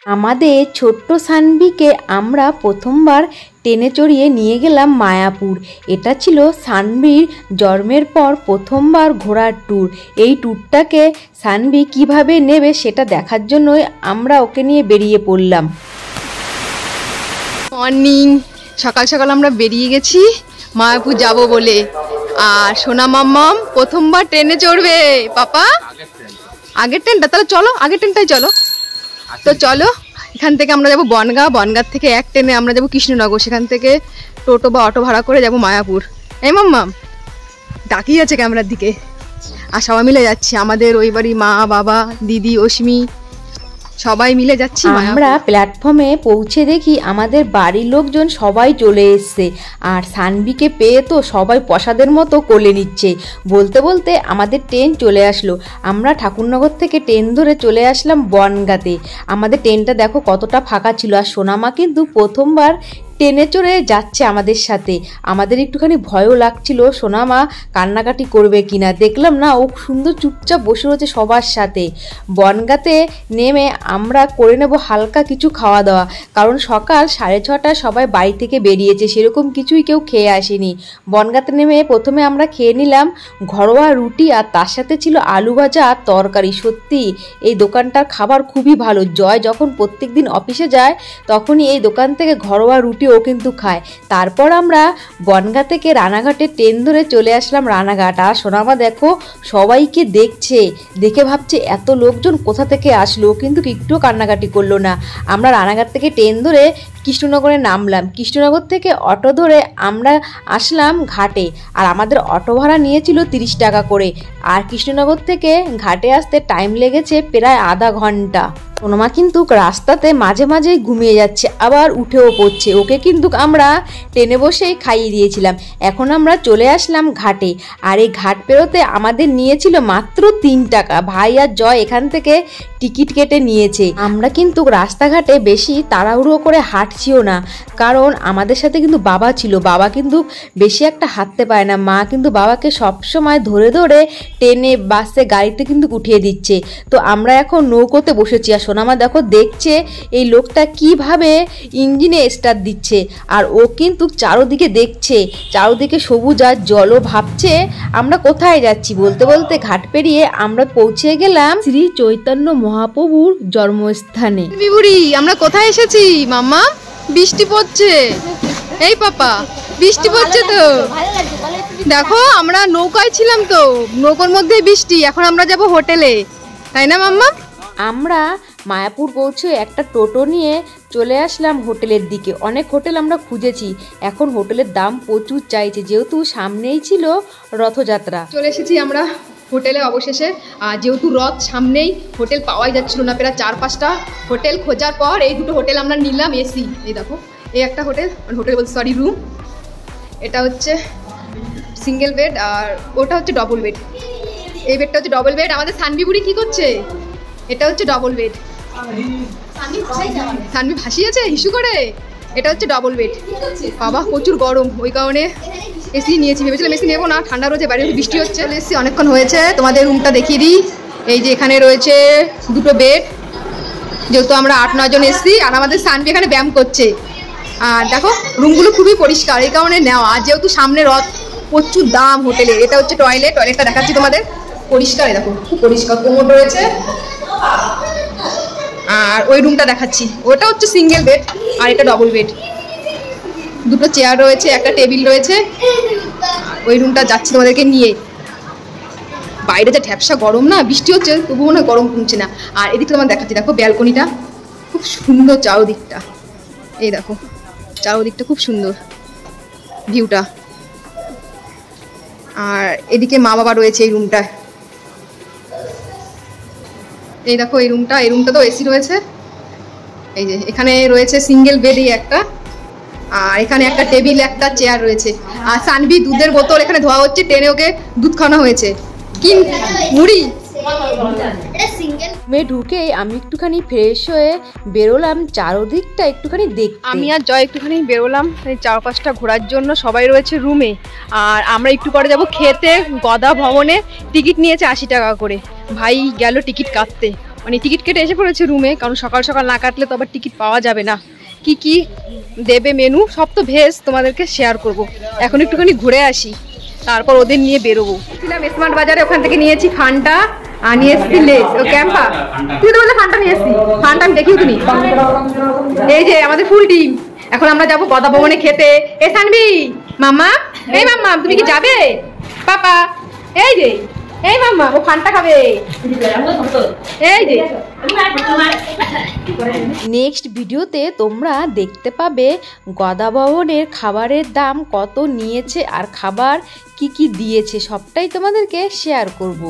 আমাদের ছোট্ট সানভিকে আমরা প্রথমবার ট্রেনে চড়িয়ে নিয়ে গেলাম মায়াপুর। এটা ছিল সানভির জন্মের পর প্রথমবার ঘোরার ট্যুর। এই ট্যুরটাকে সানভি কিভাবে নেবে সেটা দেখার জন্যই আমরা ওকে নিয়ে বেরিয়ে পড়লাম। মর্নিং, সকাল সকাল আমরা বেরিয়ে গেছি মায়াপুর যাব বলে। আর সোনা মাম্মাম প্রথমবার ট্রেনে চড়বে। পাপা আগের ট্রেনটা, তাহলে চলো আগের ট্রেনটাই চলো। তো চলো, এখান থেকে আমরা যাবো বনগাঁ, বনগাঁ থেকে এক ট্রেনে আমরা যাবো কৃষ্ণনগর, সেখান থেকে টোটো বা অটো ভাড়া করে যাবো মায়াপুর। এই মাম্মাম তাকিয়ে আছে ক্যামেরার দিকে। আর সবাই মিলে যাচ্ছি, আমাদের ওই বাড়ি মা, বাবা, দিদি, অশ্মি সবাই মিলে যাচ্ছি। আমরা প্ল্যাটফর্মে পৌঁছে দেখি আমাদের বাড়ির লোকজন সবাই চলে এসছে। আর সানভিকে পেয়ে তো সবাই প্রসাদের মতো কোলে নিচ্ছে। বলতে বলতে আমাদের ট্রেন চলে আসলো। আমরা ঠাকুরনগর থেকে ট্রেন ধরে চলে আসলাম বনগাঁতে। আমাদের ট্রেনটা দেখো কতটা ফাঁকা ছিল। আর সোনামা কিন্তু প্রথমবার ট্রেনে চড়ে যাচ্ছে আমাদের সাথে। আমাদের একটুখানি ভয়ও লাগছিল সোনামা কান্নাকাটি করবে কিনা। দেখলাম না, ও সুন্দর চুপচাপ বসে রয়েছে সবার সাথে। বনগাঁতে নেমে আমরা করে নেব হালকা কিছু খাওয়া দাওয়া, কারণ সকাল 6:30টায় সবাই বাড়ি থেকে বেরিয়েছে, সেরকম কিছুই কেউ খেয়ে আসেনি। বনগাঁতে নেমে প্রথমে আমরা খেয়ে নিলাম ঘরোয়া রুটি, আর তার সাথে ছিল আলু ভাজা আর তরকারি। সত্যি এই দোকানটার খাবার খুবই ভালো। জয় যখন প্রত্যেক দিন অফিসে যায় তখনই এই দোকান থেকে ঘরোয়া রুটি ও কিন্তু খায়। তারপর আমরা বনগাঁ থেকে রানাঘাটে ট্রেন ধরে চলে আসলাম রানাঘাট। আর সোনামা দেখো সবাইকে দেখছে, দেখে ভাবছে এত লোকজন কোথা থেকে আসলো, কিন্তু একটুও কান্নাকাটি করলো না। আমরা রানাঘাট থেকে ট্রেন ধরে কৃষ্ণনগরে নামলাম। কৃষ্ণনগর থেকে অটো ধরে আমরা আসলাম ঘাটে। আর আমাদের অটো ভাড়া নিয়েছিল 30 টাকা করে। আর কৃষ্ণনগর থেকে ঘাটে আসতে টাইম লেগেছে প্রায় আধা ঘন্টা। সোনামা কিন্তু রাস্তাতে মাঝে মাঝেই ঘুমিয়ে যাচ্ছে, আবার উঠেও পড়ছে। ওকে কিন্তু আমরা ট্রেনে বসেই খাইয়ে দিয়েছিলাম। এখন আমরা চলে আসলাম ঘাটে। আর এই ঘাট পেরোতে আমাদের নিয়েছিল মাত্র 3 টাকা। ভাই আর জয় এখান থেকে টিকিট কেটে নিয়েছে। আমরা কিন্তু রাস্তাঘাটে বেশি তাড়াহুড়ো করে হাঁটছিও না, কারণ আমাদের সাথে কিন্তু বাবা ছিল। বাবা কিন্তু বেশি একটা হাঁটতে পারে না। মা কিন্তু বাবাকে সবসময় ধরে ধরে ট্রেনে, বাসে, গাড়িতে কিন্তু উঠিয়ে দিচ্ছে। তো আমরা এখন নৌকোতে বসেছি। আর সোনামা দেখো দেখছে এই লোকটা কিভাবে ইঞ্জিনে স্টার্ট দিচ্ছে। আর ও কিন্তু চারোদিকে দেখছে, চারোদিকে সবুজ আর জলও, ভাবছে আমরা কোথায় যাচ্ছি। বলতে বলতে ঘাট পেরিয়ে আমরা পৌঁছে গেলাম শ্রী চৈতন্য মহাপ্রভুর জন্মস্থানে। বিবুড়ি আমরা কোথায় এসেছি মাম্মা? বৃষ্টি পড়ছে। এই পাপা বৃষ্টি পড়ছে তো দেখো, আমরা নৌকায় ছিলাম তো নৌকার মধ্যে বৃষ্টি। এখন আমরা যাব হোটেলে, তাই না মাম্মা? আমরা মায়াপুর পৌঁছে একটা টোটো নিয়ে চলে আসলাম হোটেলের দিকে। অনেক হোটেল আমরা খুঁজেছি, এখন হোটেলের দাম প্রচুর চাইছে, যেহেতু সামনেই ছিল রথযাত্রা। চলে এসেছি আমরা হোটেলে অবশেষে। আর যেহেতু রথ সামনেই, হোটেল পাওয়াই যাচ্ছিল না। প্রায় 4-5টা হোটেল খোঁজার পর এই দুটো হোটেল আমরা নিলাম এসি। এই দেখো, এই একটা হোটেল, হোটেল বলতে সরি রুম। এটা হচ্ছে সিঙ্গেল বেড আর ওটা হচ্ছে ডবল বেড। এই বেডটা হচ্ছে ডবল বেড। আমাদের সানভি বুড়ি কী করছে? এটা হচ্ছে ডবল বেড। সানভি ভাসিয়েছে হিসু করে। এটা হচ্ছে ডবল বেড। বাবা প্রচুর গরম, ওই কারণে এসি নিয়েছি। ভেবেছিলাম এসি নেবো না, ঠান্ডা রয়েছে, বাইরে বৃষ্টি হচ্ছে। এসি অনেকক্ষণ হয়েছে। তোমাদের রুমটা দেখিয়ে দিই। এই যে এখানে রয়েছে দুটো বেড, যেহেতু আমরা 8-9 জন এসছি। আর আমাদের সানভি এখানে ব্যায়াম করছে। আর দেখো রুমগুলো খুবই পরিষ্কার, এই কারণে নেওয়া। আর যেহেতু সামনে রথ, প্রচুর দাম হোটেলে। এটা হচ্ছে টয়লেট, টয়লেটটা দেখাচ্ছি তোমাদের। পরিষ্কার, দেখো খুব পরিষ্কার, কোমোড রয়েছে। আর ওই রুমটা দেখাচ্ছি, ওটা হচ্ছে সিঙ্গেল বেড আর এটা ডবল বেড। দুটো চেয়ার রয়েছে, একটা টেবিল রয়েছে। ওই রুমটা যাচ্ছি তোমাদেরকে নিয়ে। বাইরে যা ঢ্যাপসা গরম না, বৃষ্টি হচ্ছে তবুও না গরম কমছে না। আর এদিকে তোমার দেখাচ্ছি, দেখো ব্যালকনিটা খুব সুন্দর, চারোদিকটা এই দেখো, চারোদিকটা খুব সুন্দর ভিউটা। আর এদিকে মা বাবা রয়েছে এই রুমটায়। এই দেখো এই রুমটা তো এসি রয়েছে। এই যে এখানে রয়েছে সিঙ্গেল বেড এই একটা, আর এখানে একটা টেবিল, একটা চেয়ার রয়েছে। আর সানভি দুধের বোতল এখানে ধোয়া হচ্ছে, ট্রেনে ওকে দুধ খাওয়ানো হয়েছে। কি মুড়ি মেয়ে ঢুকে আমি একটুখানি ফ্রেশ হয়ে বেরোলাম চারোদিকটা একটুখানি দেখতে। আমি আর জয় একটুখানি বেরোলাম এই 4-5টা ঘোরার জন্য। সবাই রয়েছে রুমে। আর আমরা একটু পরে যাব খেতে। গদা ভবনে টিকিট নিয়েছে 80 টাকা করে। ভাই গেল টিকিট কাটতে। মানে টিকিট কেটে এসে পড়েছে রুমে, কারণ সকাল সকাল না কাটলে তো আবার টিকিট পাওয়া যাবে না। কি কি দেবে মেনু সব তো ভেজ, তোমাদেরকে শেয়ার করব। এখন একটুখানি ঘুরে আসি, তারপর ওদের নিয়ে বেরোবো। ছিলাম স্মার্ট বাজারে, ওখান থেকে নিয়েছি ফান্টা আর নিয়ে এসছি লেস ও ক্যাম্পা। তুই তো বললে ফান্টা নিয়ে এসছি, ফান্টা আমি দেখিও তুমি। এই যে আমাদের ফুল টিম, এখন আমরা যাবো গদা ভবনে খেতে। এ সানবি মাম্মা, এই মাম্মা তুমি কি যাবে? পাপা এই যে, এই মাম্মা ও ফান্টা খাবে, এই যে। নেক্সট ভিডিওতে তোমরা দেখতে পাবে গদা ভবনের খাবারের দাম কত নিয়েছে আর খাবার কি কি দিয়েছে, সবটাই তোমাদেরকে শেয়ার করব।